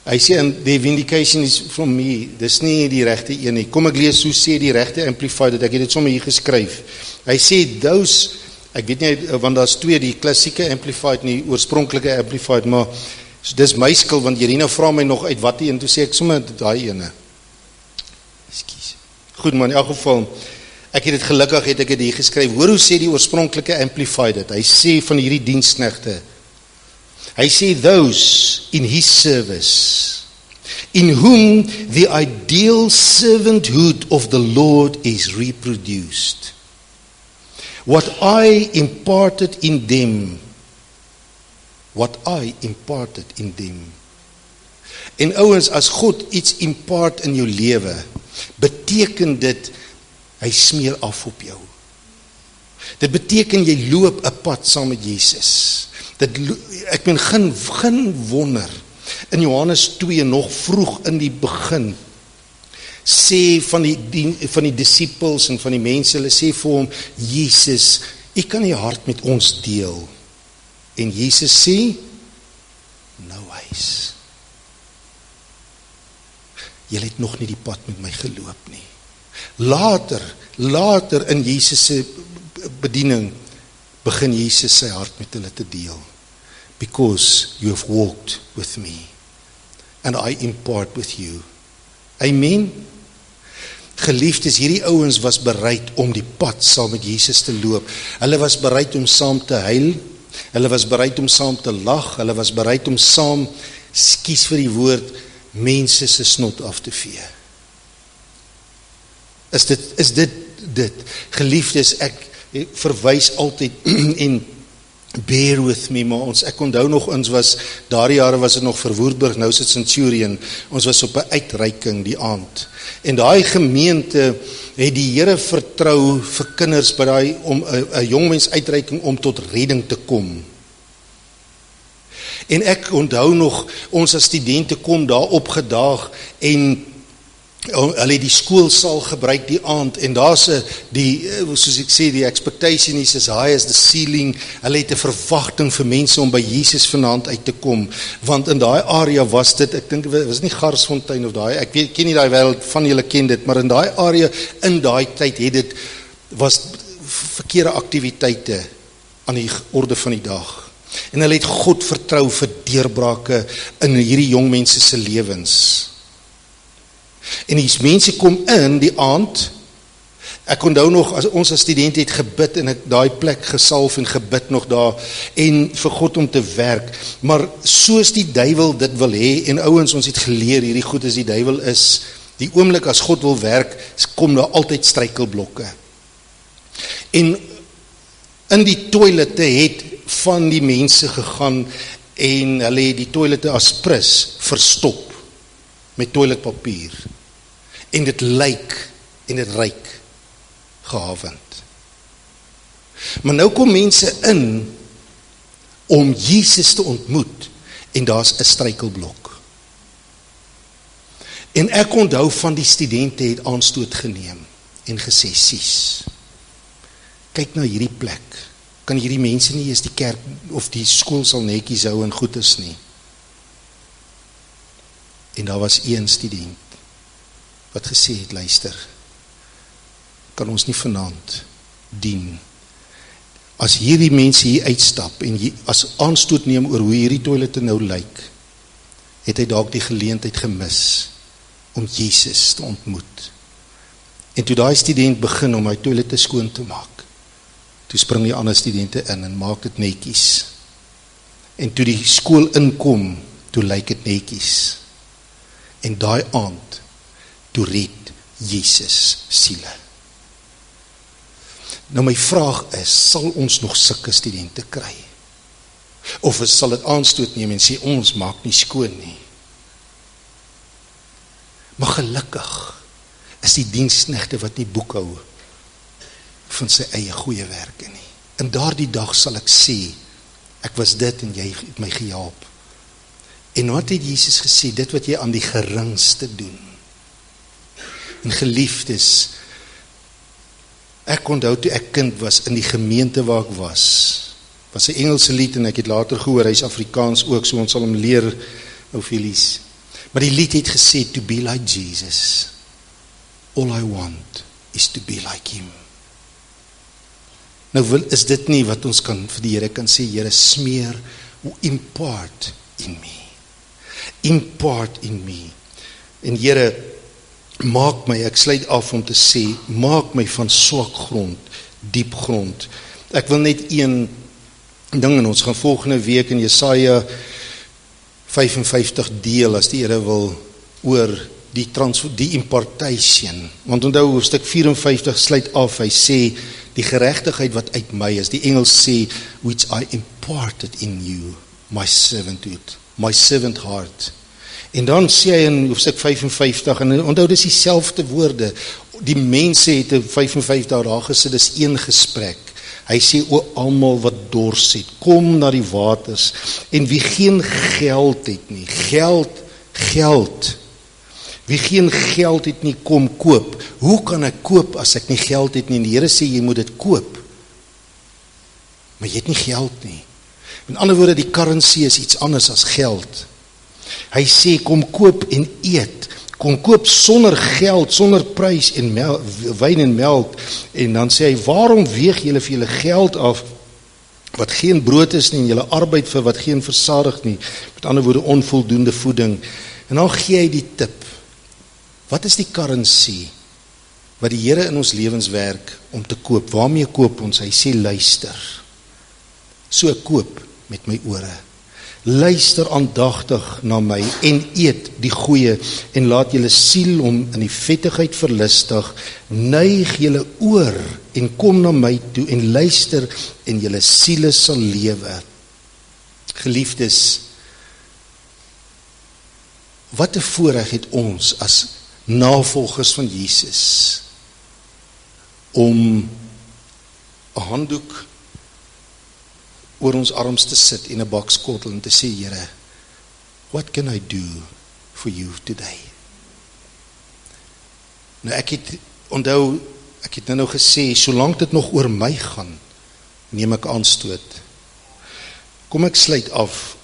A: hy sê, and the vindication is from me, dis nie die regte een nie. Kom ek lees hoe sê die regte amplified, dat ek het dit sommer hier geskryf. Hy sê, those, ek weet nie, want daar's 2, die klassieke amplified en die oorspronklike amplified, maar dis my skuld, want Jerina vra my nog uit wat die een, toe sê ek sommer daai ene. Skus. Goed man, in elk geval, ek het dit gelukkig, het ek het hier geskryf, hoor hoe sê die oorspronklike amplified het, hy sê van hierdie diensknegte, hy sê those in his service, in whom the ideal servanthood of the Lord is reproduced. What I imparted in them, En ouens, as God iets impart in jou lewe, beteken dit, hy smeer af op jou. Dit beteken jy loop 'n pad saam met Jesus. Ek ben geen wonder, in Johannes 2 nog vroeg in die begin, sê van die disciples en van die mense, hulle sê vir hom, Jesus, u kan die hart met ons deel. En Jesus sê, no ways. Julle het nog nie die pad met my geloop nie. Later in Jesus se bediening, begin Jesus sy hart met hulle te deel. Because you have walked with me, and I impart with you. Amen. Geliefdes, hierdie ouens was bereid om die pad saam met Jesus te loop. Hulle was bereid om saam te huil, hulle was bereid om saam te lag, hulle was bereid om saam, skus vir die woord, mense se snot af te vee. Is dit? Geliefdes, ek verwys altyd en bear with me, maar ek onthou nog, ons was, daardie jare was het nog vir Woerburg, nou is het Centurion, ons was op 'n uitreiking die aand, en daai gemeente het die Here vertrou vir kinders by daai, om 'n jongmens uitreiking om tot redding te kom. En ek onthou nog, ons as studente kom daar opgedaag, en hulle het die skoolsaal gebruik die aand, en daar's soos ek sê, die expectation is as high as the ceiling, hulle het 'n verwagting vir mense om by Jesus vanaand uit te kom, want in daai area was dit, ek dink, was nie Garsfontein of daai, ek ken nie daai wêreld van julle ken dit, maar in daai area, in daai tyd was verkeerde aktiwiteite aan die orde van die dag. En hulle het God vertrou vir deurbrake in hierdie jong mense se lewens. En die mense kom in die aand, ek onthou nog, ons as student het gebid, en ek daai plek gesalf en gebid nog daar, en vir God om te werk, maar soos die duiwel dit wil hê, en ouens, ons het geleer, hierdie goed as die duiwel is, die oomblik as God wil werk, kom daar altyd struikelblokke. En in die toilette het van die mense gegaan, en hulle het die toilette as prins verstop, met toiletpapier, en dit lyk, en dit ryk, gehavend. Maar nou kom mense in, om Jesus te ontmoet, en daar's 'n struikelblok. En ek onthou van die studente het aanstoot geneem, en gesê, sies, kyk na hierdie plek, kan hierdie mense nie eers die kerk, of die skool sal netjies hou en goed is nie. En daar was een student, wat gesê het, luister, kan ons nie vanaand dien, as hierdie mense hier uitstap, en as aanstoot neem oor hoe hierdie toilette nou lyk, het hy dalk die geleentheid gemis, om Jesus te ontmoet. En toe daai student begin om hy toilette skoon te maak, toe spring die ander studente in, en maak dit netjies. En toe die skool inkom, toe lyk dit netjies. En daai aand, toe red Jesus siele. Nou my vraag is, sal ons nog sulke studente kry? Of sal dit aanstoot neem en sê, ons maak nie skoon nie? Maar gelukkig is die diensknegte wat nie boekhou van sy eie goeie werke nie. En daardie dag sal ek sê, ek was dit en jy het my gehelp. En wat het Jesus gesê, dit wat jy aan die geringste doen. En geliefdes, ek onthou toe ek kind was, in die gemeente waar ek was 'n Engelse lied en ek het later gehoor, hy is Afrikaans ook, so ons sal hom leer, ou Felies. Maar die lied het gesê, to be like Jesus, all I want is to be like him. Nou is dit nie wat ons kan vir die Here kan sê, Here smeer, impart in me. Impart in me. En Here, maak my, ek sluit af om te sê, maak my van swak grond, diep grond. Ek wil net een ding, en ons gaan volgende week in Jesaja 55 deel, as die Here wil, oor die impartation. Want onthou, hoofstuk 54 sluit af, hy sê, die geregtigheid wat uit my is, die Engels sê, which I imparted in you, my servanthood, my servant heart. En dan sê hy in hoofstuk 55, en onthou, dis dieselfde woorde, die mense het in 55 daar gesit, dis een gesprek. Hy sê, o almal wat dors het, kom na die waters, en wie geen geld het nie, geld, wie geen geld het nie, kom koop. Hoe kan ek koop as ek nie geld het nie? En die Here sê, jy moet dit koop. Maar jy het nie geld nie. In ander woorde, die currency is iets anders as geld. Hy sê, kom koop en eet. Kom koop sonder geld, sonder prys en wyn en melk. En dan sê hy, waarom weeg julle vir julle geld af, wat geen brood is nie, en julle arbeid vir wat geen versadig nie. Met ander woorde, onvoldoende voeding. En dan gee hy die tip. Wat is die currency wat die Here in ons lewens werk om te koop? Waarmee koop ons? Hy sê luister. So ek koop met my ore. Luister aandagtig na my en eet die goeie en laat julle siel om in die vettigheid verlustig. Neig julle oor en kom na my toe en luister en julle siele sal lewe. Geliefdes, wat 'n voorreg het ons as navolgers van Jesus om 'n handdoek oor ons arms te sit en 'n bak skottel en te sê, Here, what can I do for you today? Nou ek het onthou, ek het nou gesê, solank dit nog oor my gaan, neem ek aanstoot. Kom ek sluit af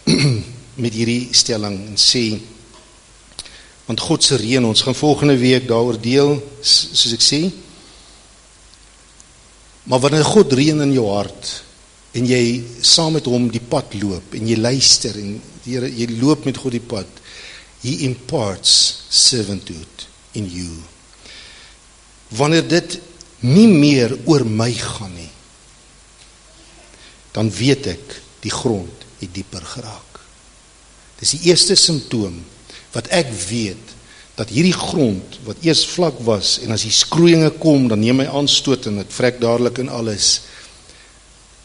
A: met hierdie stelling en sê, want God se reën, ons gaan volgende week daaroor deel, soos ek sê, maar wanneer God reën in jou hart, en jy saam met hom die pad loop, en jy luister, en jy loop met God die pad, he imparts servanthood in you. Wanneer dit nie meer oor my gaan nie, dan weet ek, die grond het dieper geraak. Dis die eerste simptoom, wat ek weet, dat hierdie grond, wat eers vlak was, en as die skroeinge kom, dan neem hy aanstoot, en het vrek dadelik in alles.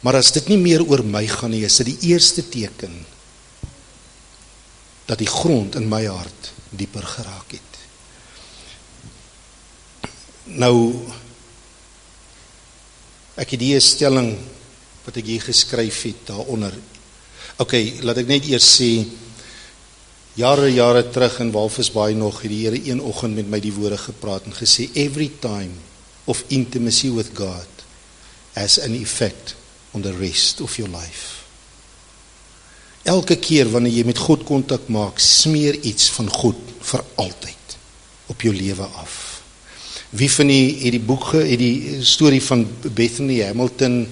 A: Maar as dit nie meer oor my gaan nie, is dit die eerste teken, dat die grond in my hart dieper geraak het. Nou, ek het die stelling, wat ek hier geskryf het, daaronder. Laat ek net eers sê, jare terug in Walvisbaai nog, het die Here een oggend met my die woorde gepraat, en gesê, every time of intimacy with God has an effect on the rest of your life. Elke keer wanneer jy met God kontak maak, smeer iets van God vir altyd op jou lewe af. Wie van die boek, het die storie van Bethany Hamilton,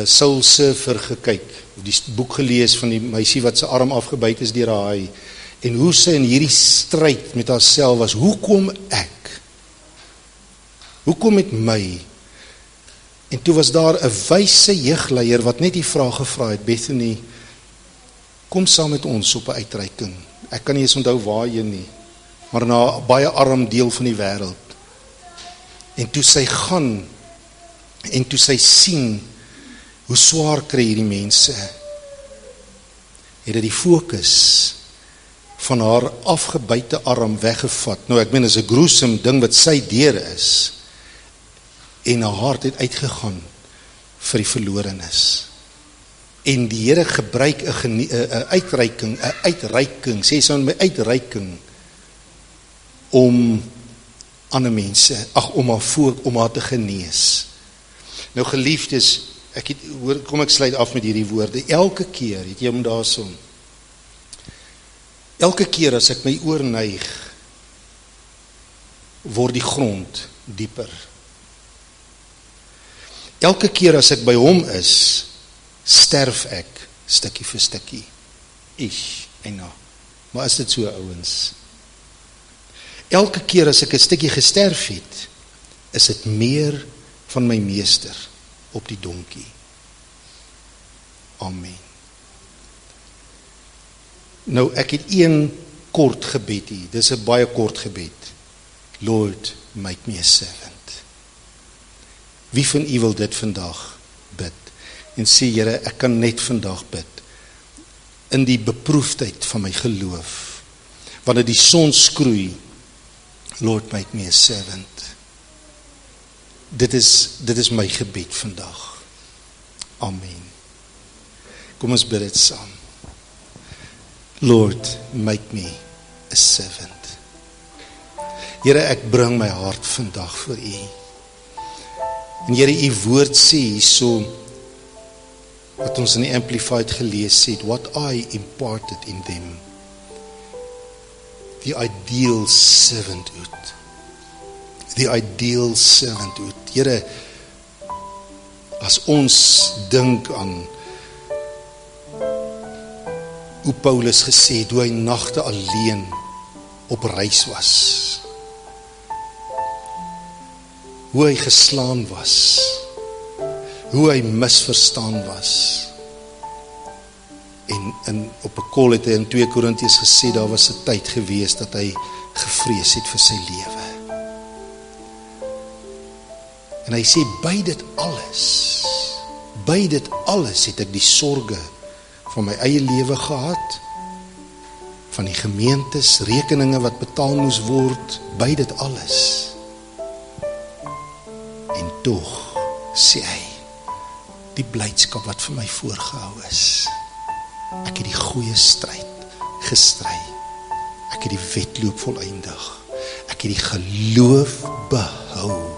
A: Soul Surfer gekyk, die boek gelees van die meisie wat sy arm afgebyt is deur 'n haai, en hoe sy in hierdie stryd met haarself was, hoekom ek? Hoekom met my? En toe was daar 'n wyse jeugleier wat net die vraag gevra het, Bethany, kom saam met ons op 'n uitreiking. Ek kan nie eens onthou waarheen nie, maar na 'n baie arm deel van die wêreld. En toe sy gaan, en toe sy sien, hoe swaar kry hierdie mense, het dit die fokus van haar afgebyte arm weggevat. Nou ek meen, is 'n gruesome ding wat sy deur is. en haar hart het uitgegaan vir die verlorenes. En die Here gebruik 'n uitreiking, sê sy my uitreiking, om ander mense, om haar te genees. Nou geliefdes, kom ek sluit af met hierdie woorde, elke keer, het jy hom daarson, elke keer as ek my oor neig, word die grond dieper. Elke keer as ek by hom is, sterf ek, stukkie vir stukkie. Maar is dit so, ouens? Elke keer as ek 'n stukkie gesterf het, is dit meer van my meester op die donkie. Amen. Nou, ek het een kort gebed hier, dis 'n baie kort gebed. Lord, make me a servant. Wie van u wil dit vandag bid? En sê, Here, ek kan net vandag bid, in die beproefdheid van my geloof, wanneer die son skroei, Lord, make me a servant. Dit is my gebed vandag. Amen. Kom ons bid dit saam. Lord, make me a servant. Here, ek bring my hart vandag vir u. En Here, u woord sê hierso, wat ons in die Amplified gelees het, what I imparted in them, the ideal servanthood. The ideal servanthood. Here, as ons dink aan hoe Paulus gesê het, hoe hy nagte alleen op reis was, hoe hy geslaan was, hoe hy misverstaan was, en op 'n kol het hy in 2 Korintiërs gesê, daar was 'n tyd gewees dat hy gevrees het vir sy lewe. En hy sê, by dit alles het ek die sorge van my eie lewe gehad, van die gemeentes, rekeninge wat betaal moes word, by dit alles. En tog, sê hy, die blydskap wat vir my voorgehou is. Ek het die goeie stryd gestry. Ek het die wedloop voleindig. Ek het die geloof behou.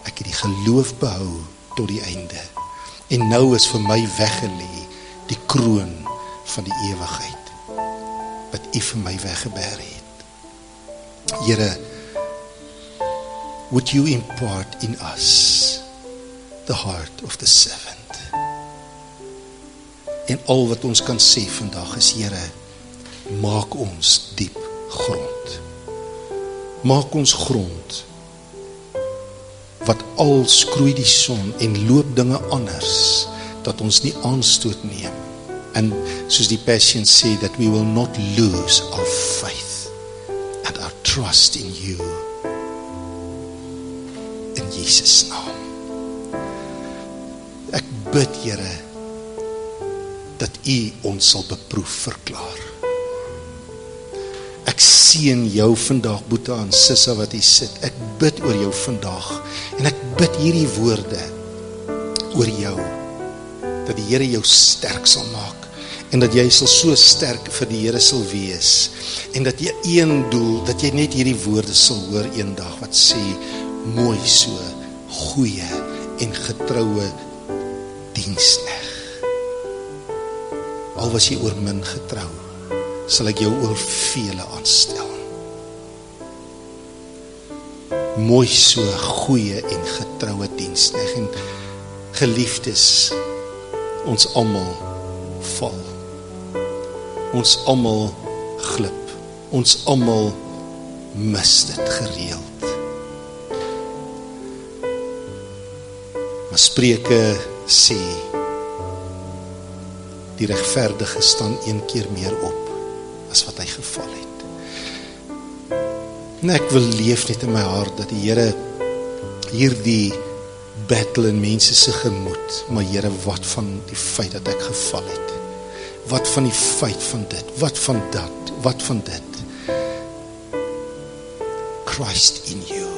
A: Ek het die geloof behou tot die einde. En nou is vir my weggelê die kroon van die ewigheid wat u vir my weggeberg het. Here, would you impart in us the heart of the servant? En al wat ons kan sê vandag is, Here, maak ons diep grond. Maak ons grond, wat al skroei die son en loop dinge anders, dat ons nie aanstoot neem. En soos die Passion sê, that we will not lose our faith and our trust in you. In Jesus' naam. Ek bid, Here, dat u ons sal beproef verklaar. Ek seën jou vandag, Boeta en Sissa wat hier sit. Ek bid oor jou vandag, en ek bid hierdie woorde oor jou, dat die Here jou sterk sal maak, en dat jy sal so sterk vir die Here sal wees, en dat jy een doel, dat jy net hierdie woorde sal hoor eendag, wat sê, mooi so, goeie en getroue diensknegt. Al was jy oor min getrou, sal ek jou oor vele aanstel. Mooi so, goeie en getroue diensknegt. En geliefdes, ons almal val. Ons almal glip. Ons almal mis dit gereeld. Maar Spreuke sê, die regverdige staan een keer meer op as wat hy geval het. En ek wil leef net in my hart dat die Here hierdie battle in mense se gemoed, maar Here, wat van die feit dat ek geval het? Wat van die feit van dit? Wat van dat? Wat van dit? Christ in you.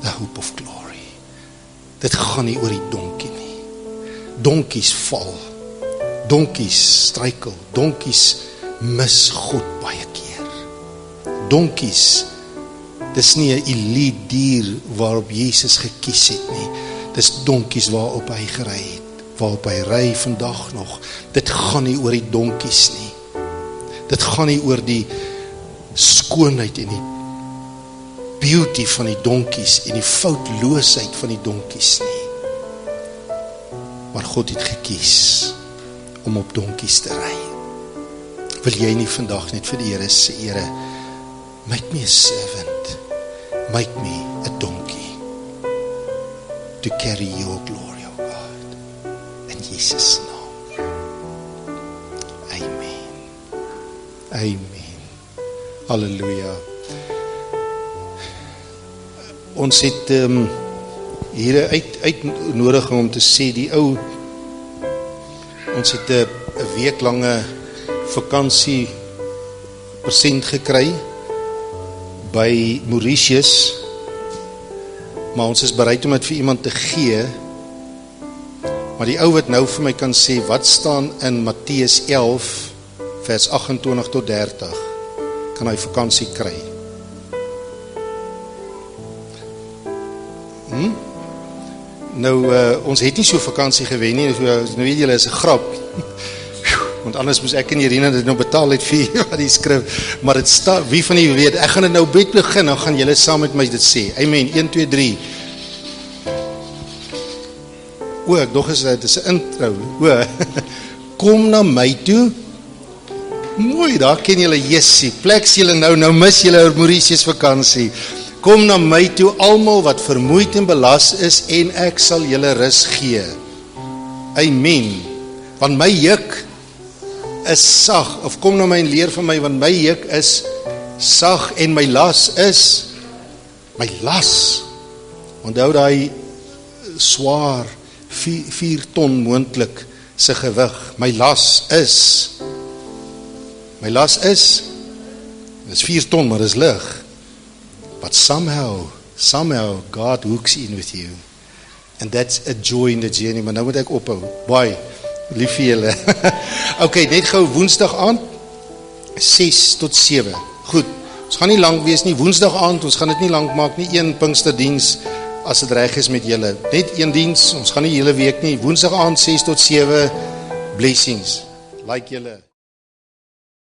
A: the hope of glory. Dit gaan nie oor die donkie nie. Donkies val. Donkies struikel. Donkies mis God baie keer. Donkies, dis nie 'n elite dier waarop Jesus gekies het nie. Dis donkies waarop hy gery het, waarop hy ry vandag nog. Dit gaan nie oor die donkies nie. Dit gaan nie oor die skoonheid en die beauty van die donkies en die foutloosheid van die donkies nie. Maar God het gekies om op donkies te ry. Wil jy nie vandag net vir die Here sê, Here, make me a servant, make me a donkey, to carry your glory, O God. In Jesus' naam. Amen. Amen. Halleluja. Ons het hier 'n uitnodiging om te sê, die ou, ons het 'n weeklange vakansie persent gekry by Mauritius, maar ons is bereid om dit vir iemand te gee. Maar die ou wat nou vir my kan sê, wat staan in Matteus 11 vers 28 tot 30, kan hy vakansie kry. Nou, ons het nie so vakansie gewen nie, nou weet julle, is 'n grap, want anders moes ek en Irina dit nou betaal het vir wat die skrif, maar het staat, wie van julle weet, ek gaan dit nou begin, dan gaan julle saam met my dit sê. Amen, 1, 2, 3. Ek dog dit is 'n intro. Kom na my toe. Mooi, daar ken julle Jessie, pleks julle nou mis julle Mauritius vakansie. Kom na my toe, almal wat vermoeid en belas is, en ek sal julle rus gee. Amen. Want my juk is sag, of kom na my en leer van my, want my juk is sag en my las is, my las, onthou daai swaar, 4 ton moontlik se gewig, my las is, dis 4 ton, maar dis lig. But somehow God hooks in with you. And that's a joy in the journey. Maar nou moet ek ophou. Bye. Lief vir julle. Okay, net gou Woensdag aand 6 tot 7. Goed. Ons gaan nie lank wees nie. Woensdag aand, ons gaan dit nie lank maak nie. 1 Pinksterdiens as dit reg is met julle. Net 1 diens. Ons gaan nie hele week nie. Woensdag aand 6 tot 7. Blessings. Like julle.